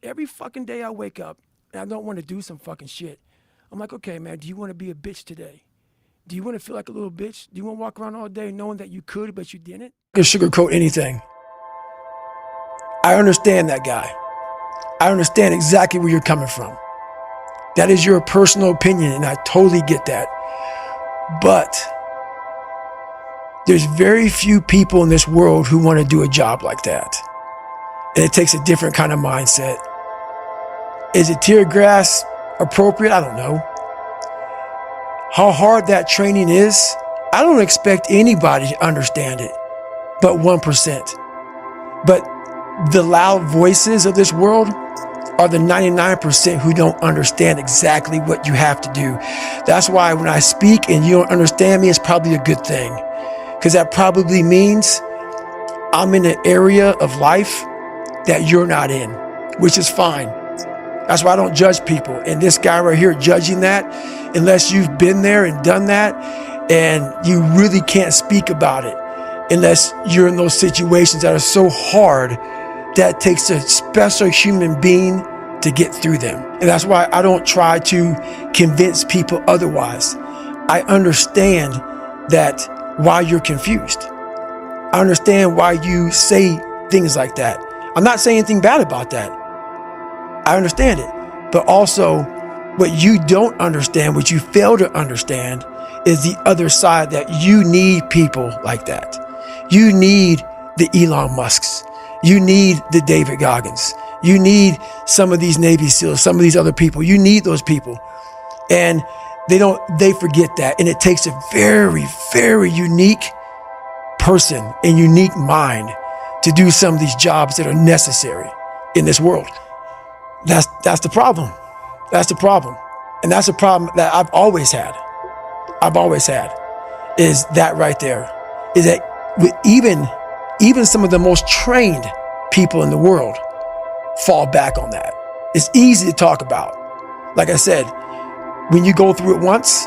every fucking day I wake up and I don't want to do some fucking shit, I'm like, okay, man, do you want to be a bitch today? Do you want to feel like a little bitch? Do you want to walk around all day knowing that you could, but you didn't? I can sugarcoat anything. I understand that guy. I understand exactly where you're coming from. That is your personal opinion, and I totally get that. But there's very few people in this world who want to do a job like that. And it takes a different kind of mindset. Is it tear gas appropriate? I don't know. How hard that training is, I don't expect anybody to understand it, but 1%. But the loud voices of this world are the 99% who don't understand exactly what you have to do. That's why when I speak and you don't understand me, it's probably a good thing. Because that probably means I'm in an area of life that you're not in, which is fine. That's why I don't judge people. And this guy right here judging that, unless you've been there and done that, and you really can't speak about it unless you're in those situations that are so hard that it takes a special human being to get through them. And that's why I don't try to convince people otherwise. I understand that why you're confused. I understand why you say things like that. I'm not saying anything bad about that. I understand it. But also, what you don't understand, what you fail to understand, is the other side, that you need people like that. You need the Elon Musks. You need the David Goggins. You need some of these Navy SEALs, some of these other people. You need those people. And they forget that. And it takes a very, very unique person and unique mind to do some of these jobs that are necessary in this world. That's the problem. That's the problem. And that's a problem that I've always had. Is that right there. Is that with even some of the most trained people in the world fall back on that. It's easy to talk about. Like I said, when you go through it once,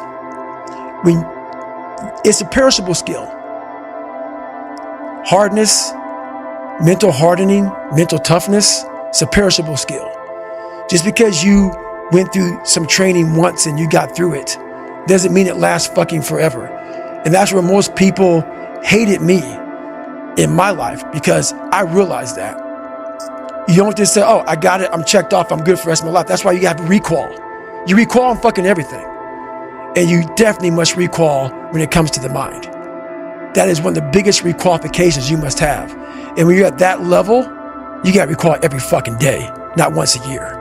it's a perishable skill. Hardness, mental hardening, mental toughness, it's a perishable skill. Just because you went through some training once and you got through it, doesn't mean it lasts fucking forever. And that's where most people hated me in my life, because I realized that. You don't just say, oh, I got it, I'm checked off, I'm good for the rest of my life. That's why you have to recall. You recall on fucking everything. And you definitely must recall when it comes to the mind. That is one of the biggest requalifications you must have. And when you're at that level, you got to recall every fucking day, not once a year.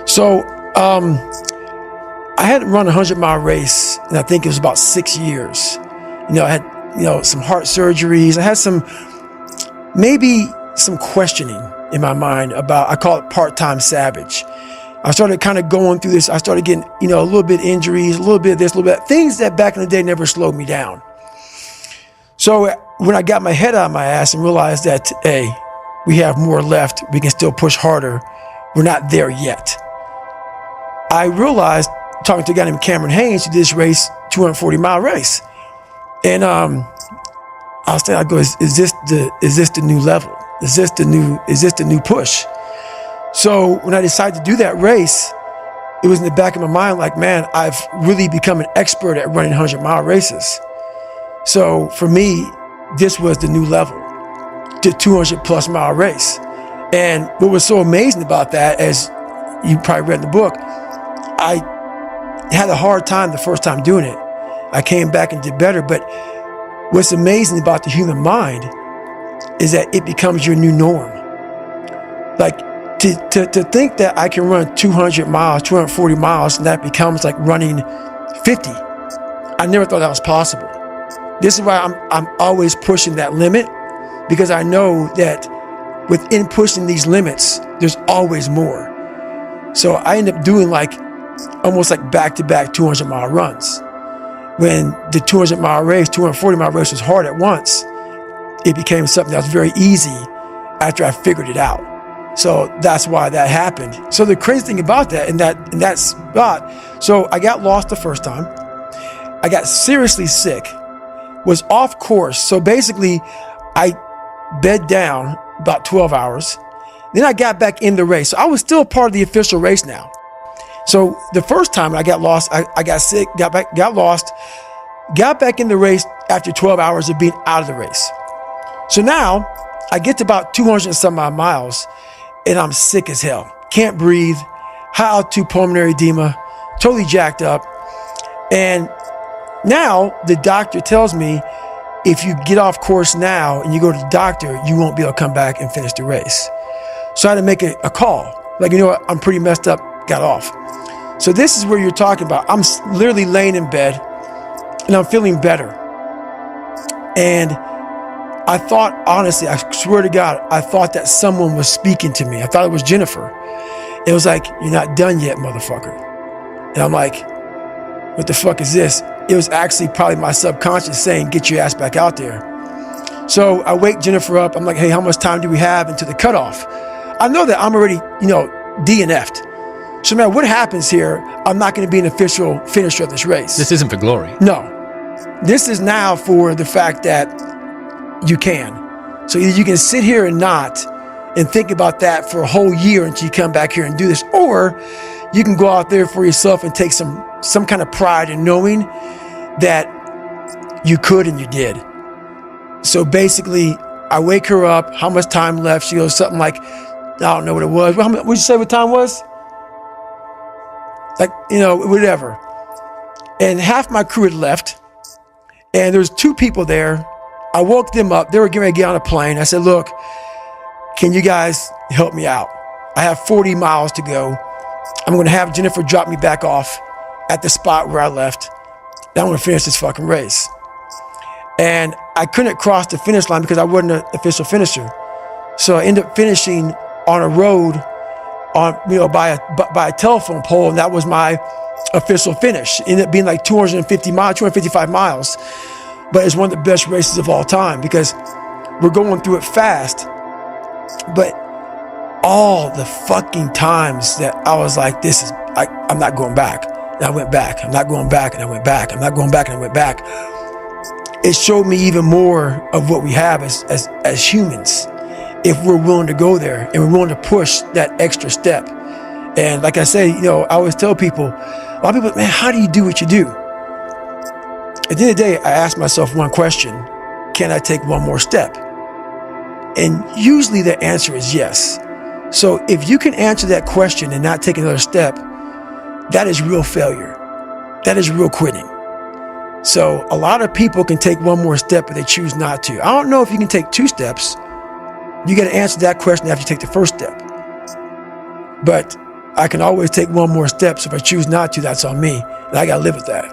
So, I had run a 100-mile race, and I think it was about 6 years. I had, some heart surgeries. I had maybe some questioning in my mind about, I call it part-time savage. I started kind of going through this. I started getting, a little bit injuries, a little bit of this, a little bit, things that back in the day never slowed me down. So when I got my head out of my ass and realized that, hey, we have more left, we can still push harder, we're not there yet. I realized, talking to a guy named Cameron Haynes, who did this race, 240-mile race. And I go, is this the new level? Is this the new push? So when I decided to do that race, it was in the back of my mind like, man, I've really become an expert at running 100-mile races. So for me, this was the new level, the 200+ mile race. And what was so amazing about that, as you probably read in the book, I had a hard time the first time doing it. I came back and did better. But what's amazing about the human mind is that it becomes your new norm. Like to think that I can run 200 miles, 240 miles, and that becomes like running 50. I never thought that was possible. This is why I'm always pushing that limit, because I know that within pushing these limits, there's always more. So I end up doing almost like back-to-back 200-mile runs. When the 200-mile race, 240-mile race was hard at once, it became something that was very easy after I figured it out. So that's why that happened. So the crazy thing about that, in that spot, so I got lost the first time. I got seriously sick, was off course. So basically, I bed down about 12 hours. Then I got back in the race. So I was still part of the official race now. So the first time I got lost, I got sick, got lost, got back in the race after 12 hours of being out of the race. So now I get to about 200 and some odd miles and I'm sick as hell. Can't breathe, high altitude pulmonary edema, totally jacked up. And now the doctor tells me, if you get off course now and you go to the doctor, you won't be able to come back and finish the race. So I had to make a call. Like, you know what, I'm pretty messed up, got off. So this is where you're talking about. I'm literally laying in bed and I'm feeling better. And I thought, honestly, I swear to God, I thought that someone was speaking to me. I thought it was Jennifer. It was like, you're not done yet, motherfucker. And I'm like, what the fuck is this? It was actually probably my subconscious saying, get your ass back out there. So I wake Jennifer up. I'm like, hey, how much time do we have until the cutoff? I know that I'm already, DNF'd. So no matter what happens here, I'm not going to be an official finisher of this race. This isn't for glory. No. This is now for the fact that you can. So either you can sit here and not and think about that for a whole year until you come back here and do this, or you can go out there for yourself and take some kind of pride in knowing that you could and you did. So basically, I wake her up, how much time left? She goes something like, I don't know what it was. What did you say what time was? Like, whatever. And half my crew had left, and there was 2 people there. I woke them up. They were getting ready to get on a plane. I said, look, can you guys help me out? I have 40 miles to go. I'm going to have Jennifer drop me back off at the spot where I left. Then I'm going to finish this fucking race. And I couldn't cross the finish line because I wasn't an official finisher. So I ended up finishing on a road by a telephone pole, and that was my official finish. It ended up being like 255 miles. But it's one of the best races of all time because we're going through it fast. But all the fucking times that I was like, I'm not going back. And I went back. I'm not going back. And I went back. I'm not going back. And I went back. It showed me even more of what we have as humans, if we're willing to go there and we're willing to push that extra step. And like I say, I always tell people, a lot of people, man, how do you do what you do? At the end of the day, I ask myself one question: can I take one more step? And usually the answer is yes. So if you can answer that question and not take another step, that is real failure. That is real quitting. So a lot of people can take one more step, but they choose not to. I don't know if you can take 2 steps. You got to answer that question after you take the first step. But I can always take one more step. So if I choose not to, that's on me. And I got to live with that.